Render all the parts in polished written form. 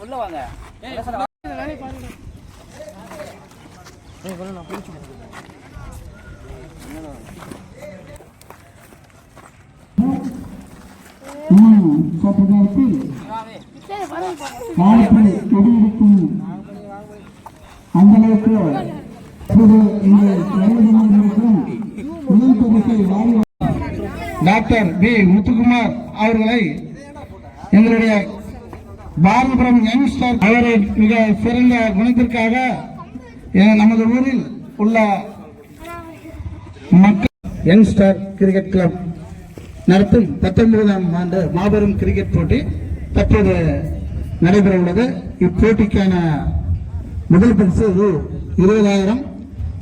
உள்ள வாங்க. அந்தளவுக்கு டாக்டர் பி முத்துக்குமார் அவர்களை எங்களுடைய பாரதிபுரம் யங்ஸ்டர் அவரை மிக சிறந்த குணத்திற்காக நமது ஊரில் உள்ள மக்கள் யங்ஸ்டர் கிரிக்கெட் கிளப் நடத்தும் 19ஆம் ஆண்டு மாபெரும் கிரிக்கெட் போட்டி தற்போது நடைபெற உள்ளது. இப்போட்டிக்கான முதல் பரிசு 20,000,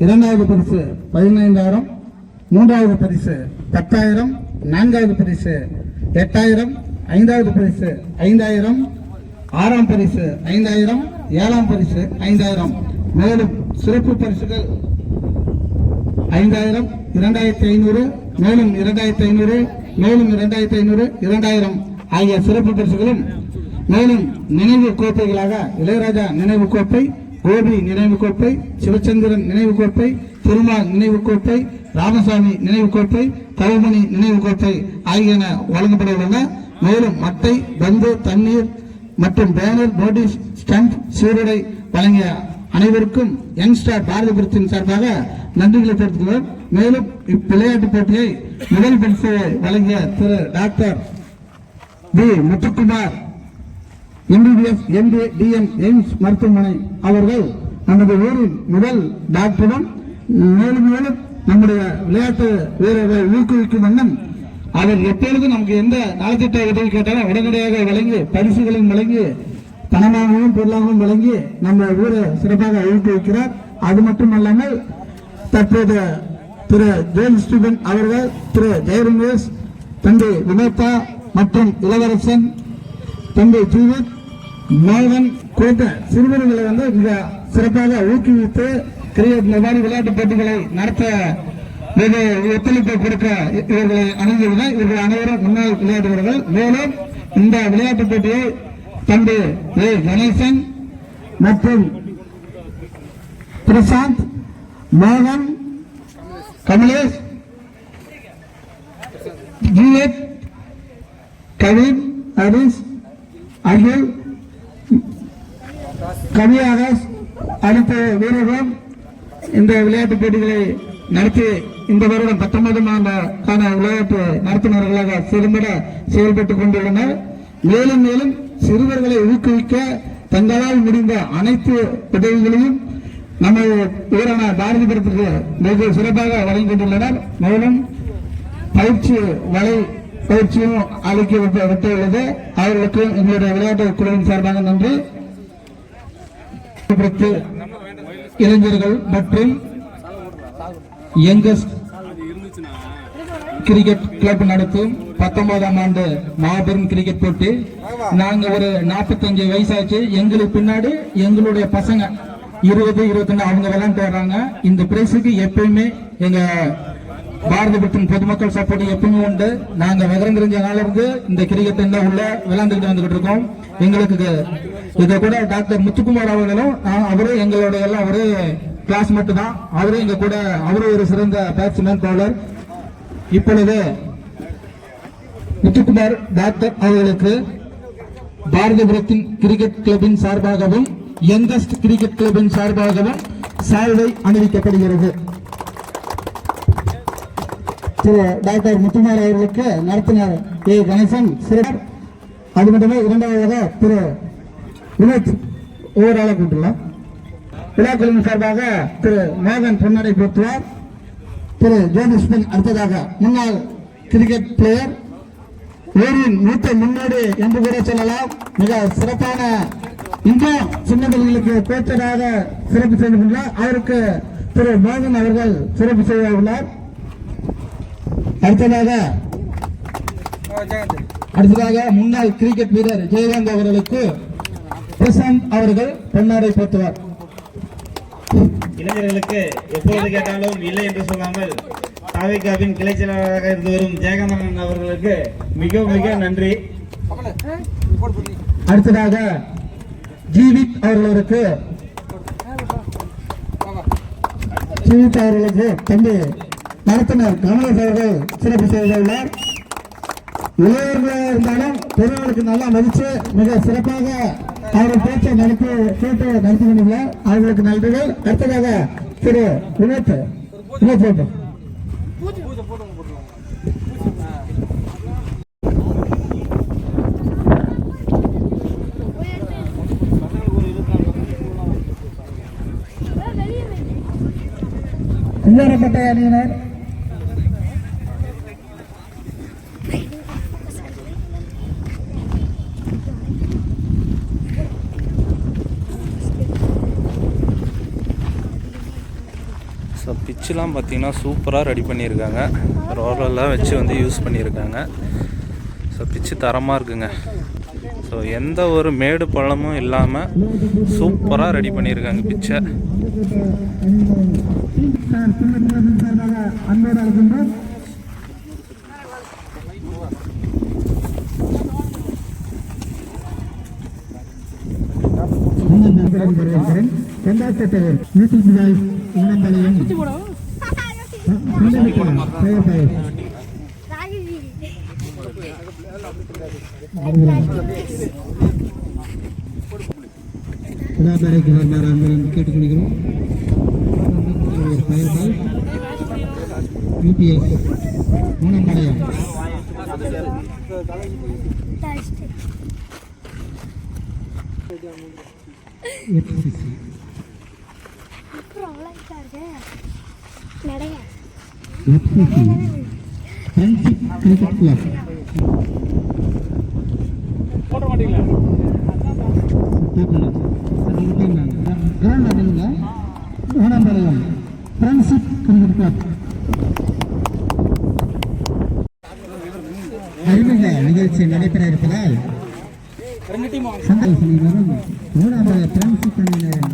இரண்டாவது பரிசு 15,000, மூன்றாவது பரிசு 10,000, நான்காவது பரிசு 8,000, ஐந்தாவது பரிசு 5,000, ஆறாம் பரிசு 5,000, ஏழாம் பரிசு 5,000, மேலும் சிறப்பு பரிசுகள் 5,000, 2,500, மேலும் 2,500, மேலும் 2,500, 2,000 ஆகிய சிறப்பு பரிசுகளும், மேலும் நினைவு கோப்பைகளாக இளையராஜா நினைவு கோப்பை, கோபி நினைவு கோப்பை, சிவச்சந்திரன் நினைவு கோப்பை, திருமால் நினைவு கோப்பை, ராமசாமி நினைவு கோப்பை, கவுமணி நினைவு கோப்பை ஆகியன வழங்கப்பட உள்ளன. மேலும் மட்டை, பந்து, தண்ணீர் மற்றும் பேனர், நோட்டீஸ், ஸ்டம்ப், சீருடை வழங்கிய அனைவருக்கும் யங்ஸ்டார் பாரதிபுரத்தின் சார்பாக நன்றிகளை தெரிவித்துள்ளோம். மேலும் இவ்விளையாட்டுப் போட்டியை முதல் பரிசை வழங்கிய திரு doctor P Muthukumar MBBS MD DM AIIMS மருத்துவமனை அவர்கள் நமது ஊரின் முதல் டாக்டரும் மேலும் மேலும் நம்முடைய விளையாட்டு வீரர்களை ஊக்குவிக்கும் வண்ணம் அவர் எப்பொழுதும் நமக்கு எந்த நலத்திட்ட உதவி கேட்டாலும் உடனடியாக வழங்கி பரிசுகளையும் வழங்கி பணமாகவும் பொருளாகவும் வழங்கி நம்ம ஊரை சிறப்பாக ஊக்குவிக்கிறார். அது மட்டுமல்லாமல் தற்போது திரு ஜேம்ஸ் ஸ்டீபன் அவர்கள், திரு ஜெயரமேஷ், தந்தை வினோதா மற்றும் இளவரசன், தந்தை ஜீவித், மோகன் போன்ற சிறுவர்களை மிக சிறப்பாக ஊக்குவித்து கிரிக்கெட் மாதிரி விளையாட்டு போட்டிகளை நடத்த ஒத்துழைப்பு கொடுக்க இவர்களை அணுகியுள்ளனர். இவர்கள் அனைவரும் முன்னாள் விளையாட்டு வீரர்கள். மேலும் இந்த விளையாட்டு போட்டியை தந்தை கணேசன் மற்றும் பிரசாந்த், மோகன், கமலேஷ், ஜீவித், கவின், ஹரிஷ், அகில், கவியாகாஷ் அனைத்து வீரர்களும் இந்த விளையாட்டு போட்டிகளை நடத்தி இந்த வருடம் 19ஆம் ஆண்டுக்கான விளையாட்டு நடத்துனர்களாக சிறந்த செயல்பட்டுக் கொண்டுள்ளனர். மேலும் மேலும் சிறுவர்களை ஊக்குவிக்க தங்களால் முடிந்த அனைத்து உதவிகளையும் நம்ம ஊரான பாரதிபுரத்துக்கு மிக சிறப்பாக வழங்கி கொண்டுள்ளனர். மேலும் பயிற்சி வலை பயிற்சியும் அளிக்கப்பட்டுள்ளது. அவர்களுக்கு எங்களுடைய விளையாட்டு குழுவின் சார்பாக நன்றி. இளைஞர்கள் மற்றும் யங்கஸ்ட் கிரிக்கெட் கிளப் நடத்தும் 19ஆம் ஆண்டு மாபெரும் கிரிக்கெட் போட்டி. நாங்க ஒரு 45 வயசாச்சு. எங்களுக்கு பின்னாடி எங்களுடைய பசங்க 20, 21 அவங்க விளையாண்டு வர்றாங்க. இந்த பிரைஸுக்கு எப்பயுமே எங்க பாரதிபுரத்தின் பொதுமக்கள் சப்போர்ட் எப்பவுமே உண்டு. நாங்க விவரம் நாள் இருந்து இந்த கிரிக்கெட் உள்ள விளையாண்டுகிட்டு வந்துகிட்டு இருக்கோம். எங்களுக்கு இதை கூட டாக்டர் முத்துக்குமார் அவர்களும் அவரும் எங்களுடைய எல்லாம் ஒரே கிளாஸ்மேட் தான். அவரும் எங்க கூட அவரும் ஒரு சிறந்த பேட்ஸ்மேன் பவுலர். இப்பொழுது முத்துக்குமார் டாக்டர் அவர்களுக்கு பாரதிபுரத்தின் கிரிக்கெட் கிளப்பின் சார்பாகவும் யங்கஸ்ட் கிரிக்கெட் கிளப்பின் சார்பாகவும் சால்வை அணிவிக்கப்படுகிறது. திரு டாக்டர் முத்துக்குமார் அவர்களுக்கு நடத்தினார் கணேசன் சிறப்பு. அது மட்டுமே இரண்டாவதாக திரு வினோத் ஓவரால கூட்டலாம். விழாக்குழுவின் சார்பாக திரு மோகன் பொன்னடை போற்றுவார். திரு ஜோதிஷ்மன் அடுத்ததாக முன்னாள் கிரிக்கெட் பிளேயர், ஊரின் மூத்த முன்னோடி என்று கூட சொல்லலாம். மிக சிறப்பான இன்னும் சின்ன பிள்ளைகளுக்கு கோச்சராக சிறப்பு செய்துள்ளார். அவருக்கு திரு மோகன் அவர்கள் சிறப்பு செய்ய உள்ளார். அடுத்ததாக முன்னாள் கிரிக்கெட் வீரர் ஜெயகாந்த் அவர்களுக்கு பிரசாந்த் அவர்கள் பொன்னாடை போற்றுவார். இளைஞர்களுக்கு எப்பொழுது கேட்டாலும் இல்லை என்று சொல்லாமல் தாவேகாவின் கிளை செயலாளராக இருந்து வரும் ஜெயகாந்தன் அவர்களுக்கு மிக மிக நன்றி. அடுத்ததாக ஜீவித் அவர்களுக்கு தம்பி நடத்தினர் கமலேஷ் அவர்கள் சிறப்பு செய்துள்ளார். இளைஞர்களாக இருந்தாலும் பெரியவர்களுக்கு நல்லா மதித்து மிக சிறப்பாக அவர்கள் பேச்சை கேட்டு நடத்தி கொண்டுள்ளார். அவர்களுக்கு நன்றிகள். அடுத்ததாக திரு வினோத் குஞ்சாரப்பட்டை அணியினர் ஸோ பிச்செலாம் பார்த்திங்கன்னா சூப்பராக ரெடி பண்ணியிருக்காங்க. ரோலெல்லாம் வச்சு வந்து யூஸ் பண்ணியிருக்காங்க. ஸோ பிச்சு தரமாக இருக்குங்க. ஸோ எந்த ஒரு மேடு பள்ளமும் இல்லாமல் சூப்பராக ரெடி பண்ணியிருக்காங்க பிச்சை. கேட்டுக்கொள்கிறோம். Moonampalayam cricket club Moonampalayam friendship cricket club அறிமுக நிகழ்ச்சி நடைபெற இருப்பதால் மூணாவது ஃப்ரெண்ட்ஷிப் அணியினரின்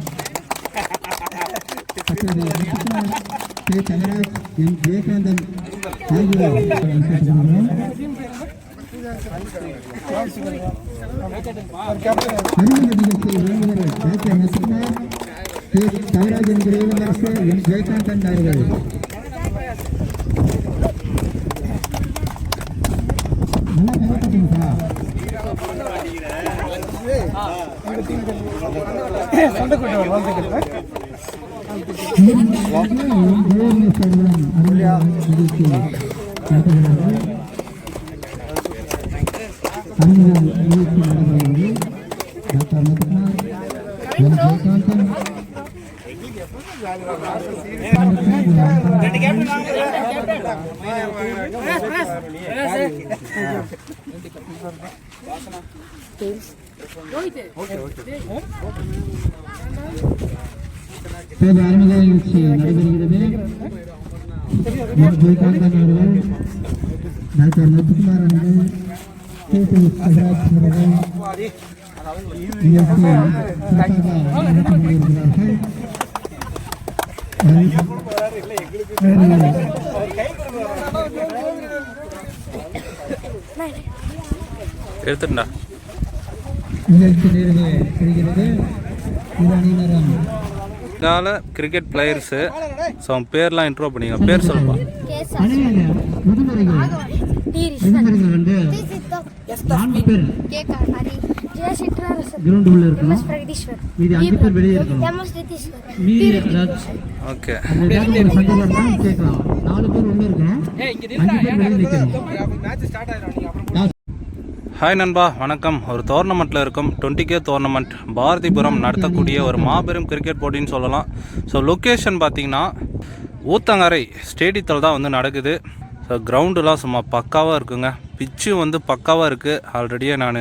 தங்கராஜ் எம் ஜெயகாந்தன் ஆகியோர் அறிமுக நிகழ்ச்சியை வழங்குவர் டாக்டர் நசுமார் தங்கராஜ் என்கிற இளவரசு எம் ஜெயகாந்தன் அவர்கள். அறிமுக நிகழ்ச்சி நடைபெறுகிறது. ஜெயகாந்தன் அவர்கள், டாக்டர் நசுகுமார் அவர்கள், சிவராஜ் அவர்கள் எடுத்துட்டா நிகழ்ச்சி நிறைவேறுகிறது. இரு அணியினரும் இதனால கிரிக்கெட் பிளேயர்ஸு. ஸோ அவன் பேர்லாம் இன்ட்ரோ பண்ணிங்க. பேர் சொல்லுப்பா. முதுமறைகள் வந்து 4 பேர் கிரவுண்ட் உள்ள இருக்கணும். மீதி 5 பேர் வெளியே இருக்கணும். மீதி ஓகே கேட்கலாம். 4 பேர் உள்ள இருக்கணும், 5 பேர் வெளியே நிற்கணும். ஹாய் நண்பா, வணக்கம். ஒரு டோர்னமெண்ட்டில் இருக்கும் 20K டோர்னமெண்ட் பாரதிபுரம் நடத்தக்கூடிய ஒரு மாபெரும் கிரிக்கெட் போட்டின்னு சொல்லலாம். ஸோ லொக்கேஷன் பார்த்திங்கன்னா ஊத்தங்கரை ஸ்டேடியத்தில் தான் வந்து நடக்குது. ஸோ கிரவுண்டுலாம் சும்மா பக்காவாக இருக்குங்க. பிச்சு வந்து பக்காவாக இருக்குது. ஆல்ரெடியே நான்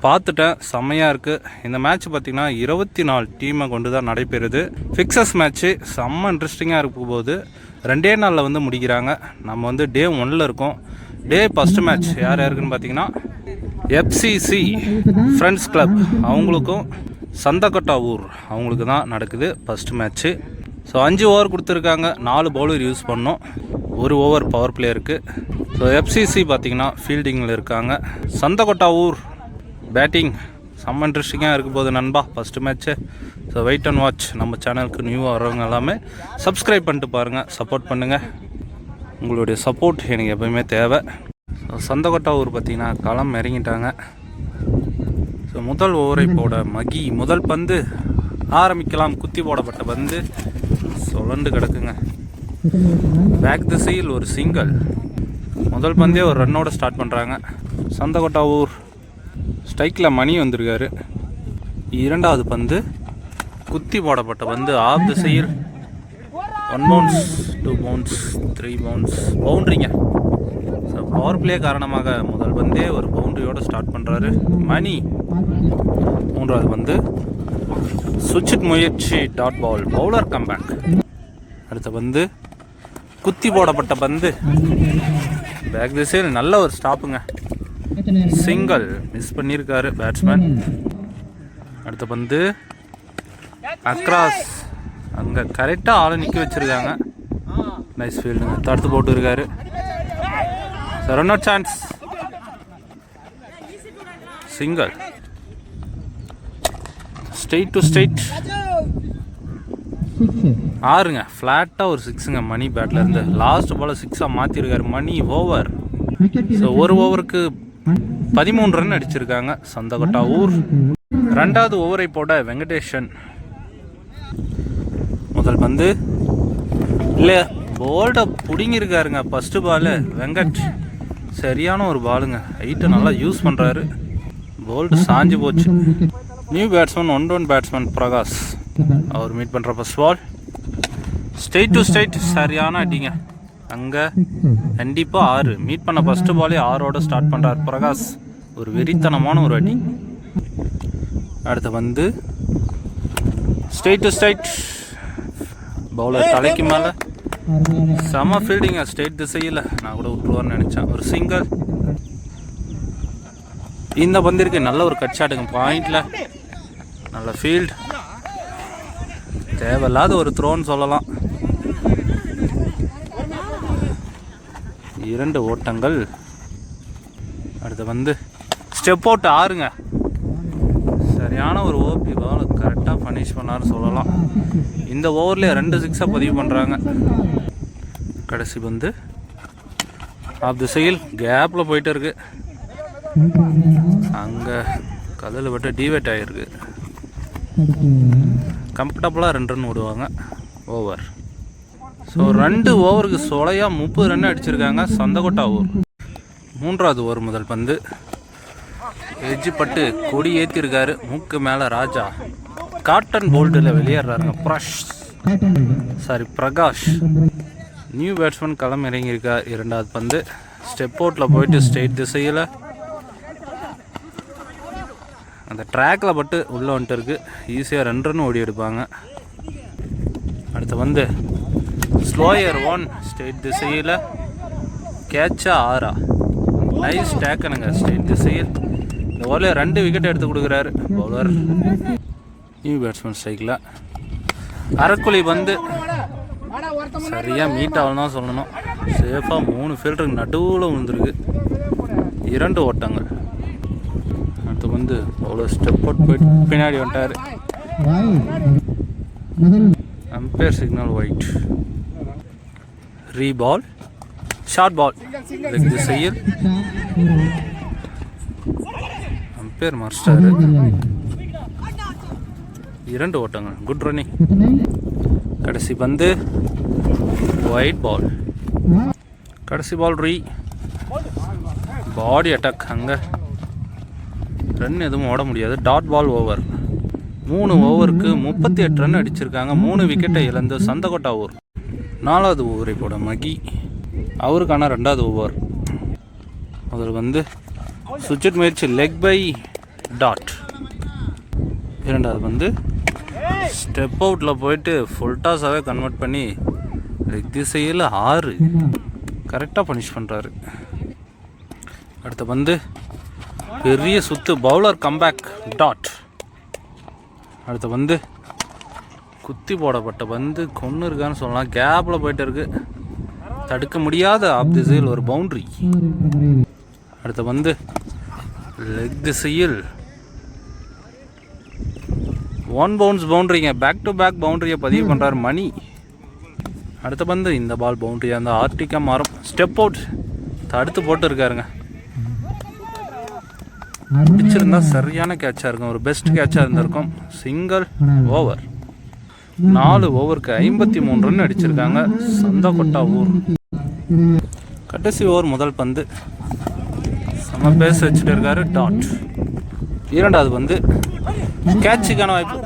பார்த்துட்டேன், செம்மையாக இருக்குது. இந்த மேட்ச் பார்த்திங்கன்னா 24 டீமை கொண்டு தான் நடைபெறுது. ஃபிக்ஸஸ் மேட்ச்சு செம்ம இன்ட்ரெஸ்டிங்காக இருக்கும் போது 2 நாளில் வந்து முடிக்கிறாங்க. நம்ம வந்து டே 1ல் இருக்கோம். டே ஃபஸ்ட்டு மேட்ச் யார் யாருக்குன்னு பார்த்தீங்கன்னா FCC ஃப்ரெண்ட்ஸ் கிளப் அவங்களுக்கும் சந்தக்கட்டா ஊர் அவங்களுக்கு தான் நடக்குது ஃபஸ்ட்டு மேட்ச்சு. ஸோ 5 ஓவர் கொடுத்துருக்காங்க. 4 பவுலர் யூஸ் பண்ணோம். ஒரு ஓவர் பவர் பிளே இருக்குது. ஸோ எஃப்சிசி பார்த்திங்கன்னா ஃபீல்டிங்கில் இருக்காங்க. சந்தகோட்டாவூர் பேட்டிங் செம்ம இன்ட்ரெஸ்டிங்காக இருக்க போது நண்பா first match. So wait and watch. நம்ம சேனலுக்கு நியூவாக வரவங்க எல்லாமே சப்ஸ்கிரைப் பண்ணிட்டு பாருங்கள், சப்போர்ட் பண்ணுங்கள். உங்களுடைய சப்போர்ட் எனக்கு எப்போயுமே தேவை. ஸோ சந்தகோட்டாவூர் பார்த்திங்கன்னா களம் இறங்கிட்டாங்க. ஸோ முதல் ஓவரை போட மகி முதல் பந்து ஆரம்பிக்கலாம். குத்தி போடப்பட்ட பந்து சுழண்டு கிடக்குங்க. பேக் திசையில் ஒரு சிங்கிள். முதல் பந்தே ஒரு ரன்னோட ஸ்டார்ட் பண்ணுறாங்க. சந்தகோட்டாவூர் ஸ்ட்ரைக்கில் மணி வந்திருக்காரு. இரண்டாவது பந்து குத்தி போடப்பட்ட பந்து ஆஃப் திசையில் 1 பவுன்ஸ் 2 பவுன்ஸ் 3 பவுன்ஸ் பவுண்ட்ரிங்க. ஸோ பவர் பிளே காரணமாக முதல் பந்தே ஒரு பவுண்ட்ரியோடு ஸ்டார்ட் பண்ணுறாரு மணி. மூன்றாவது பந்து சுவிட்ச் முயற்சி டாட் பால் பவுலர் கம்பேக். அடுத்த பந்து குத்தி போடப்பட்ட பந்து பேக் திசையில் நல்ல ஒரு ஸ்டாப்புங்க. சிங்கிள் மிஸ் பண்ணியிருக்காரு பேட்ஸ்மேன். அடுத்த பந்து அக்ராஸ், அங்கே கரெக்டாக ஆளை நிற்க வச்சுருக்காங்க. நைஸ் ஃபீல்டுங்க, தடுத்து போட்டு இருக்காரு. Run out chance. Single straight to straight 6ங்க. ஃப்ளாட்டாக ஒரு 6ங்க மணி பேட்டில் இருந்து. லாஸ்ட் பால் 6ஆக மாற்றிருக்காரு மணி. ஓவர். ஸோ ஒரு ஓவருக்கு 13 ரன் அடிச்சிருக்காங்க சந்தகோட்டாவூர். ரெண்டாவது ஓவரை போட வெங்கடேஷன். முதல் பந்து இல்லை, போல்டை பிடிங்கிருக்காருங்க. ஃபஸ்ட்டு பாலு வெங்கட் சரியான ஒரு பாலுங்க. ஹைட்டை நல்லா யூஸ் பண்ணுறாரு. போல்டு சாஞ்சு போச்சு. நியூ பேட்ஸ்மேன் 1 பேட்ஸ்மேன் பிரகாஷ் அவர் மீட் பண்ணுற first ball straight to straight சரியான அடிங்க. அங்கே கண்டிப்பாக 6 மீட் பண்ண ஃபஸ்ட்டு பாலே 6ஓட ஸ்டார்ட் பண்ணுறார் பிரகாஷ். ஒரு வெறித்தனமான ஒரு அடி. அடுத்த வந்து ஸ்ட்ரெயிட் டு ஸ்ட்ரெயிட் பவுலர் தலைக்கு மேலே செம ஃபீல்டிங்க. ஸ்ட்ரெயிட் திசையில் நான் கூட விட்டுருவார்னு நினச்சேன். ஒரு சிங்கிள். இந்த பந்திற்கு நல்ல ஒரு கட் ஷாட்டுங்க. பாயிண்டில் நல்ல ஃபீல்டு. தேவையில்லாத ஒரு த்ரோன்னு சொல்லலாம். 2 ஓட்டங்கள். அடுத்து வந்து ஸ்டெப் அவுட் 6ங்க. சரியான ஒரு ஓபி பால் கரெக்டாக ஃபினிஷ் பண்ணாருன்னு சொல்லலாம். இந்த ஓவர்லேயே 2 6 பதிவு பண்ணுறாங்க. கடைசி பந்து ஆஃப் திசையில் கேப்பில் போயிட்டு இருக்கு. அங்கே கல்லில் விட்டு டிவேட் ஆகிருக்கு. கம்ஃபர்டபுளாக 2 ரன் விடுவாங்க. ஓவர். ஸோ 2 ஓவருக்கு சொலையாக 30 ரன் அடிச்சிருக்காங்க சந்தகோட்டாவூர். மூன்றாவது ஓவர் முதல் பந்து எஜ்ஜு பட்டு கொடி ஏற்றிருக்காரு. மூக்கு மேலே ராஜா. காட்டன் போல்ட்டில் வெளியேறாருங்க பிரகாஷ். நியூ பேட்ஸ்மேன் களம் இறங்கியிருக்கார். இரண்டாவது பந்து ஸ்டெப் அவுட்டில் போயிட்டு ஸ்ட்ரெயிட் திசையில் அந்த ட்ராக்கில் பட்டு உள்ளே வந்துட்டு இருக்கு. ஈஸியாக 2 ரன் ஓடி எடுப்பாங்க. அடுத்து வந்து ஸ்லோயர் 1 ஸ்ட்ரெயிட் திசையில் கேட்சா 6. நைஸ் டேக்கனுங்க ஸ்ட்ரெயிட் திசையில். இந்த ஓவரில் 2 விக்கெட் எடுத்து கொடுக்குறாரு பவுலர். நியூ பேட்ஸ்மேன் ஸ்ட்ரைக்கில் அரைக்குழி பந்து சரியாக மீட் ஆகணும் தான் சொல்லணும். சேஃபாக 3 ஃபீல்டருக்கு நடுவில் விழுந்துருக்கு. 2 ஓட்டங்கள். அடுத்து வந்து அவ்வளோ ஸ்டெப் அவுட் போயிட்டு பின்னாடி வந்துட்டார். Umpire signal wide. Reball short ball leg திசையில் அம்பையர் மாஸ்டர். 2 ஓட்டங்கள். Good running. கடைசி பந்து ஒயிட் பால். கடைசி பால் பாடி அட்டாக். அங்கே ரன் எதுவும் ஓட முடியாது. Dot ball over. 3 ஓவருக்கு 38 ரன் அடிச்சிருக்காங்க. 3 விக்கெட்டை இழந்து சந்தகோட்டாவூர். 4வது ஓவரை போட மகி. அவருக்கான 2வது ஓவர். முதல் வந்து சுவிட்ச் முயற்சி லெக் பை டாட். இரண்டாவது வந்து ஸ்டெப் அவுட்டில் போயிட்டு ஃபுல் டாஸாகவே கன்வெர்ட் பண்ணி லெக் திசையில் 6 கரெக்டாக பனிஷ் பண்ணுறாரு. அடுத்த பந்து பெரிய சுத்து பவுலர் கம்பேக் டாட். அடுத்த பந்து குத்தி போடப்பட்ட பந்து கொன்று இருக்கான்னு சொல்லலாம். கேப்பில் போயிட்டு இருக்கு. தடுக்க முடியாத ஆஃப் திசையில் ஒரு பவுண்ட்ரி. அடுத்து வந்து லெக் திசையில் 1 பவுன்ஸ் பவுண்ட்ரிங்க. பேக் டு பேக் பவுண்ட்ரியை பதிவு பண்ணுறார் மணி. அடுத்த பந்து இந்த பால் பவுண்ட்ரியாக இருந்தால் ஆர்டிக்காக மாறும். ஸ்டெப் அவுட் தடுத்து போட்டு இருக்காருங்க. பிடிச்சிருந்தா சரியான கேட்சாக இருக்கும், ஒரு பெஸ்ட் கேட்சாக இருந்திருக்கும். Single over. 4 ஓவருக்கு 53 ரன் அடிச்சிருக்காங்க சந்தகொட்டா ஊர். கடைசி ஓவர் முதல் பந்து செம்ம பேஸ் வச்சுட்டு இருக்காரு டாட். இரண்டாவது பந்து கேட்சுக்கான வாய்ப்பு.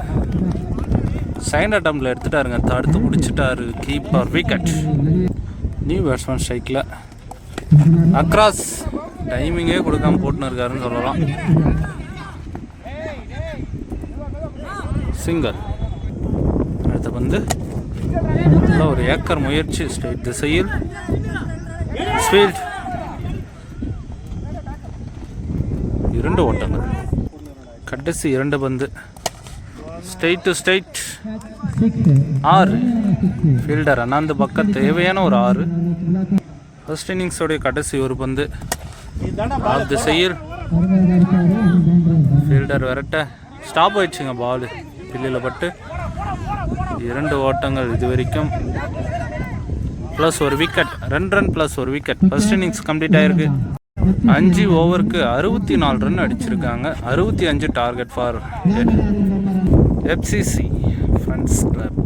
செகண்ட் அட்டம்ப்ட்ல எடுத்துட்டாருங்க, தடுத்து பிடிச்சிட்டாரு கீப்பர். விக்கெட். நியூ பேட்ஸ்மேன் ஸ்ட்ரைக்கில் அக்ராஸ் டைமிங்கே கொடுக்காம போட்டுன்னு இருக்காருன்னு சொல்லலாம். சிங்கிள். அடுத்த பந்து ஒரு ஏக்கர் முயற்சி ஸ்ட்ரைட் திசையில் ஸ்பீல்ட். 2 ஓட்டங்கள். கடைசி 2 பந்து ஸ்ட்ரைட் டு ஸ்ட்ரைட் 6. ஃபீல்டர் அண்ணாந்து பக்கம் தேவையான ஒரு 6. ஃபர்ஸ்ட் இன்னிங்ஸோடைய கடைசி ஒரு பந்து ஆஃப் திசையில் ஃபீல்டர் விரட்ட ஸ்டாப் ஆயிடுச்சுங்க. பால் பில்லில் பட்டு 2 ஓட்டங்கள் இது வரைக்கும் ப்ளஸ் ஒரு விக்கெட். 2 ரன் ப்ளஸ் ஒரு விக்கெட். ஃபர்ஸ்ட் இன்னிங்ஸ் கம்ப்ளீட் ஆயிருக்கு. 5 ஓவருக்கு 64 ரன் அடிச்சிருக்காங்க. 65 target for FCC friends club.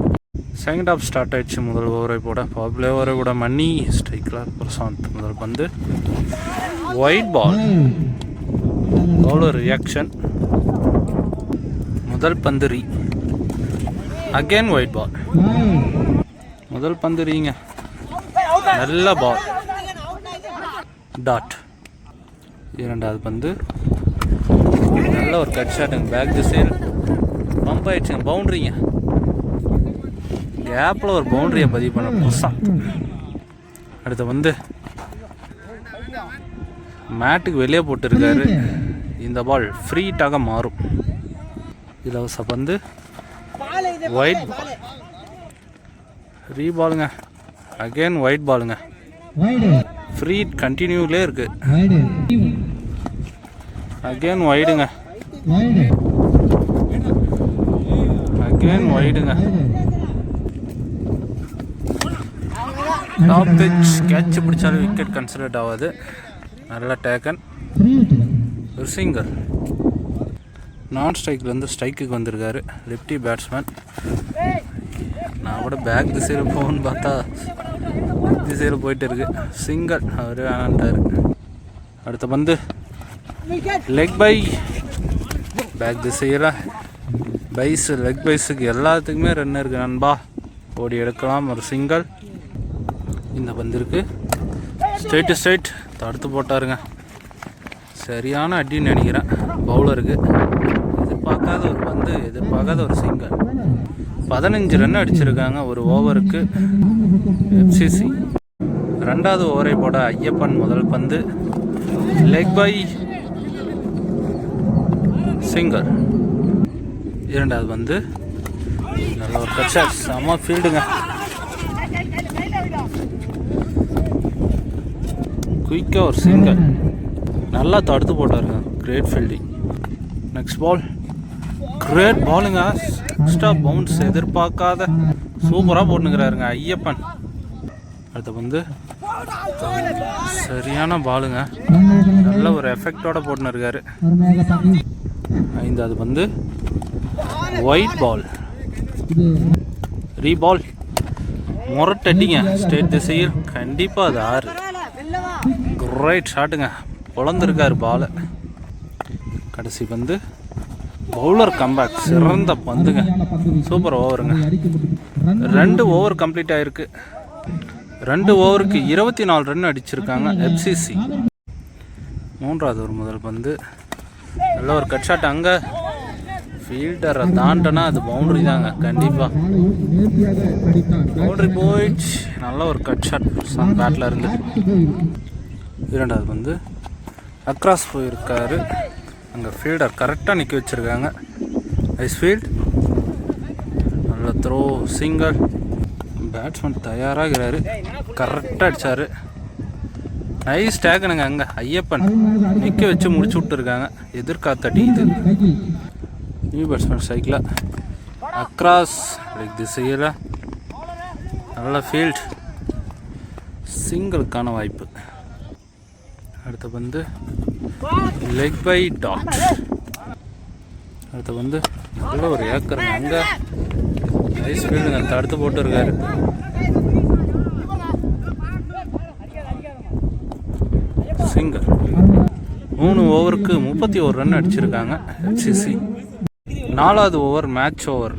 Second half start ஆயிடுச்சு. முதல் ஓவரை போட பவர் ஓவரை கூட மணி ஸ்ட்ரைக்கில் பிரசாந்த். முதல் பந்து ஒயிட் பால். Bowler reaction. முதல் பந்து ரீ. Again white ball. முதல் பந்து ரீங்க. நல்ல பால். டாட். இரண்டாவது பந்து நல்ல ஒரு கட் ஷாட்டுங்க. பேக் திசையில் பம்ப் ஆயிடுச்சுங்க. பவுண்ட்ரிங்க. கேப்பில் ஒரு பவுண்ட்ரியை பதிவு பண்ண பிரசாந்த். அடுத்த வந்து மேட்டுக்கு வெளியே போட்டுருக்காரு. இந்த பால் ஃப்ரீட்டாக மாறும். இலவச பந்து ஒயிட் பால். ரீபாலுங்க. அகெயின் ஒயிட் பாலுங்க. ஃப்ரீ கண்டினியூலே இருக்கு. அகெயின் ஒயிடுங்க. அகெயின் ஒயிடுங்க. Top pitch. கேட்ச் பிடிச்சாலும் விக்கெட் கன்சிடர்ட் ஆகாது. நல்லா டேக்கன். ஒரு சிங்கர். நான் ஸ்ட்ரைக்லேருந்து ஸ்ட்ரைக்குக்கு வந்திருக்காரு லெஃப்டி பேட்ஸ்மேன். நான் கூட பேக் திசையில் போகணுன்னு பார்த்தா திசையில் போயிட்டு இருக்கு. சிங்கர். அவர் வேணான்ட்டாரு. அடுத்த பந்து லெக் பை. பேக் திசையில் பைஸ். லெக் பைஸுக்கு எல்லாத்துக்குமே ரன் இருக்குது நண்பா. ஓடி எடுக்கலாம். ஒரு சிங்கல். இந்த பந்து இருக்கு. ஸ்ட்ரைட் டு ஸ்ட்ரைட் தடுத்து போட்டாருங்க. சரியான அடின்னு நினைக்கிறேன் பவுலருக்கு. எதிர்பார்க்காத ஒரு பந்து, எதிர்பார்க்காத ஒரு சிங்கல். 15 ரன் அடிச்சிருக்காங்க ஒரு ஓவருக்கு எஃப்சிசி. ரெண்டாவது ஓவரை போட ஐயப்பன். முதல் பந்து லெக் பை. சிங்கர். இரண்டாவது பந்து நல்ல ஒரு கட்சா. செம ஃபீல்டுங்க. குயிக்காக ஒரு சிங்கர். நல்லா தடுத்து போட்டாருங்க. Great fielding. Next ball. Great பாலுங்க. எக்ஸ்ட்ரா பவுன்ஸ் எதிர்பார்க்காத சூப்பராக போட்டுக்கிறாருங்க ஐயப்பன். அடுத்த வந்து சரியான பாலுங்க. நல்ல ஒரு எஃபெக்டோட போட்டுன்னு இருக்காரு. ஐந்தாவது வந்து ஒயிட் பால். ரீபால். முரட்டடிங்க ஸ்ட்ரெயிட் திசையில். கண்டிப்பாக அது 6. கிரேட் ஷாட்டுங்க. பொழந்திருக்காரு பாலை. கடைசி பந்து பவுலர் கம்பேக். சிறந்த பந்துங்க. சூப்பர் ஓவருங்க. 2 ஓவர் கம்ப்ளீட் ஆயிருக்கு. 2 ஓவருக்கு 24 ரன் அடிச்சிருக்காங்க எஃப்சிசி. மூன்றாவது ஒரு முதல் பந்து நல்ல ஒரு கட் ஷாட். அங்கே ஃபீல்டரை தாண்டனா அது பவுண்டரி தாங்க. கண்டிப்பாக பவுண்டரி போயிடுச்சு. நல்ல ஒரு கட் ஷாட் பேட்டில் இருந்து. இரண்டாவது பந்து அக்ராஸ் போயிருக்காரு. அங்கே ஃபீல்டர் கரெக்டாக நிற்க வச்சுருக்காங்க. ஐஸ் ஃபீல்ட். நல்ல த்ரோ. சிங்கர். பேட்ஸ்மேன் தயாராகிறாரு. கரெக்டாக அடித்தார். நைஸ் டேக்கனுங்க. அங்கே ஐயப்பன் நிற்க வச்சு முடிச்சு விட்டுருக்காங்க. எதிர்காத்தடி இது நியூ பேட்ஸ்மேன் சைக்கிள் அக்ராஸ் திசையில் நல்ல ஃபீல்ட். சிங்கிளுக்கான வாய்ப்பு. அடுத்து வந்து லெக் பை டாட். அடுத்து வந்து நல்ல ஒரு ஏக்கருங்க. அங்கே நைஸ் ஃபீல்டுங்க. தடுத்து போட்டு இருக்காரு. சிங்கிள். 3 ஓவருக்கு 31 ரன் அடிச்சிருக்காங்க எஃப்சிசி. 4வது ஓவர் மேட்ச் ஓவர்.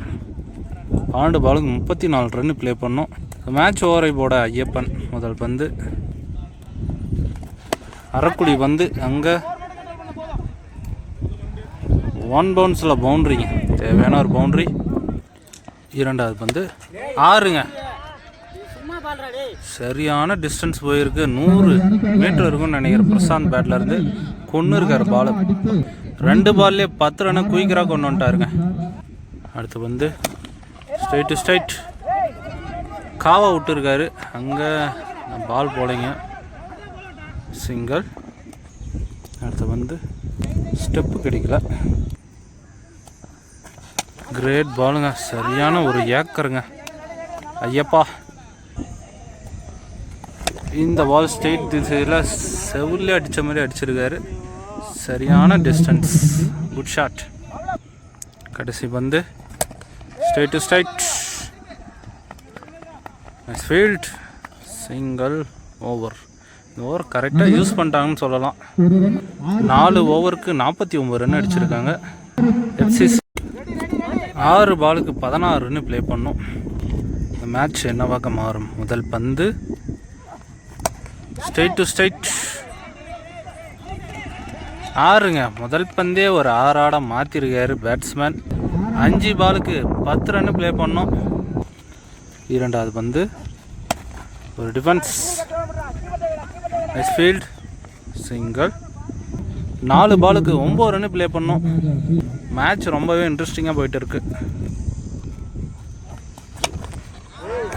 12 பாலுக்கு 34 ரன் ப்ளே பண்ணோம். மேட்ச் ஓவரை போட ஐயப்பன் முதல் பந்து. அரைக்குழி வந்து அங்கே 1 பவுன்ஸில் பவுண்ட்ரிங்க. தேவையான ஒரு பவுண்ட்ரி. 2வது பந்து 6ங்க. சரியான டிஸ்டன்ஸ் போயிருக்கு. 100 மீட்டர் இருக்கும்னு நினைக்கிறேன். பிரசாந்த் பேட்லேருந்து கொண்டு இருக்கார் பால். 2 பால்லே 10 ரனை குயிக்கராக கொண்டு வந்துட்டாருங்க. அடுத்து வந்து ஸ்ட்ரைட் டு ஸ்ட்ரைட் காவா விட்டுருக்காரு. அங்கே பால் போலைங்க. சிங்கிள். அடுத்து வந்து ஸ்டெப்பு கிடைக்கல. கிரேட் பாலுங்க. சரியான ஒரு ஏக்கருங்க. ஐயப்பா. இந்த பால் ஸ்ட்ரெயிட் திசையில் செவுலே அடித்த மாதிரி அடிச்சிருக்காரு. சரியான டிஸ்டன்ஸ். Good shot. கடைசி பந்து straight to straight. Nice field. Single. Over. இந்த ஓவர் கரெக்டாக யூஸ் பண்ணிட்டாங்கன்னு சொல்லலாம். 4 ஓவருக்கு 49 ரன் அடிச்சிருக்காங்க எஃப்சிசி. 6 பாலுக்கு 16 ரன் ப்ளே பண்ணோம். இந்த மேட்ச் என்னவாக மாறும்? முதல் பந்து ஸ்ட்ரைட் டு ஸ்ட்ரைட் 6ங்க. முதல் பந்தே ஒரு 6 ஆட மாற்றிருக்காரு பேட்ஸ்மேன். 5 பாலுக்கு 10 ரன் ப்ளே பண்ணோம். 2வது பந்து ஒரு டிஃபென்ஸ். Nice field. சிங்கிள். 4 பாலுக்கு 9 ரன் ப்ளே பண்ணோம். மேட்ச் ரொம்பவே இன்ட்ரெஸ்டிங்காக போயிட்டு இருக்கு.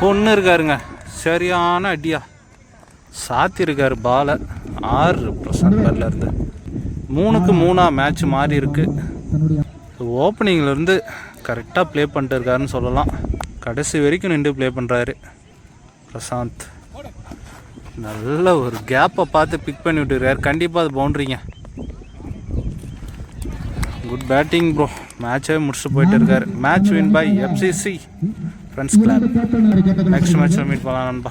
பொண்ணு இருக்காருங்க. சரியான அடியா சாத்திருக்காரு பாலை. 6 பிரசாந்த் பேட்லேருந்து 3க்கு 3 மேட்ச் மாறி இருக்கு. ஓப்பனிங்லேருந்து கரெக்டாக ப்ளே பண்ணிட்டு இருக்காருன்னு சொல்லலாம். கடைசி வரைக்கும் நின்று ப்ளே பண்ணுறாரு பிரசாந்த். நல்ல ஒரு கேப்பை பார்த்து பிக் பண்ணி விட்டுருக்காரு. கண்டிப்பாக அது பவுண்ட்ரிங்க. Good batting bro. மேட்சே முடிச்சுட்டு போயிட்டு இருக்காரு. Match win by FCC friends club. Next மேட்ச்சில் மீட் பண்ணலாம் நண்பா.